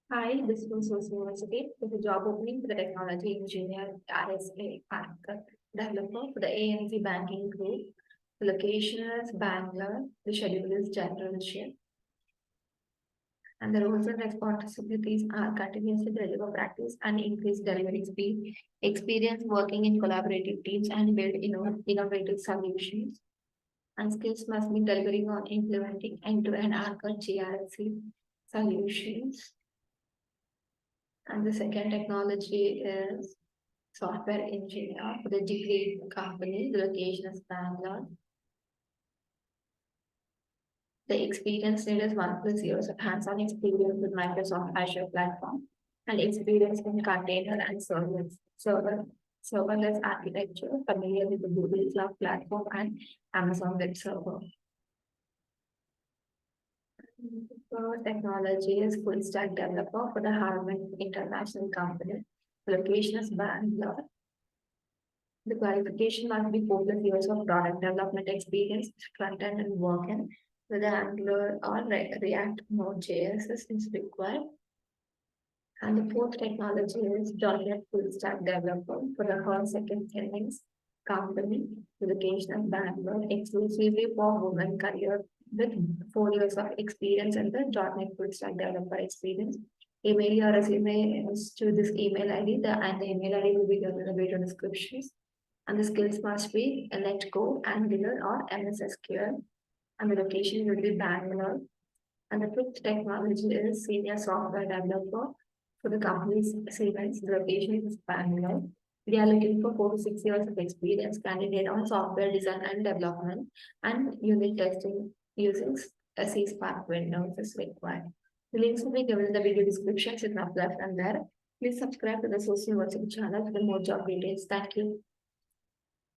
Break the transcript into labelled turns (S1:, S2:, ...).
S1: Hi, this is Sose University. There's a job opening for the technology engineer-RSA developer for the ANZ banking group. The location is Bangalore. The schedule is general shift. And the roles and responsibilities are continuously deliver practice and increase delivery speed, experience working in collaborative teams and build innovative solutions. And skills must be delivering on implementing end-to-end Arca GRC solutions. And the second technology is software engineer for the degree company. The location is Bangalore. The experience needed is 1 plus years of hands-on experience with Microsoft Azure platform and experience in container and serverless architecture, familiar with the Google Cloud platform and Amazon Web Server. The technology is full stack developer for the Harman International Company. The location is Bangalore. The qualification must be 4 plus years of product development experience, front end and work end with Angular or React Node.js is required. And the fourth technology is .NET Full Stack Developer for the first second innings company, the location of Bangalore, exclusively for women career with 4 years of experience in the .NET Full Stack Developer experience. Email your resume is to this email ID, and the email ID will be given in the video descriptions. And the skills must be Letgo, Angular, or MS SQL. And the location will be Bangalore. And the fifth technology is senior software developer for the company's Siemens. The location is Bangalore. We are looking for 4 to 6 years of experience candidate on software design and development and unit testing using C Spark Windows is required. The links will be given in the video description. It's not left and there. Please subscribe to the Social University channel for more job details. Thank you.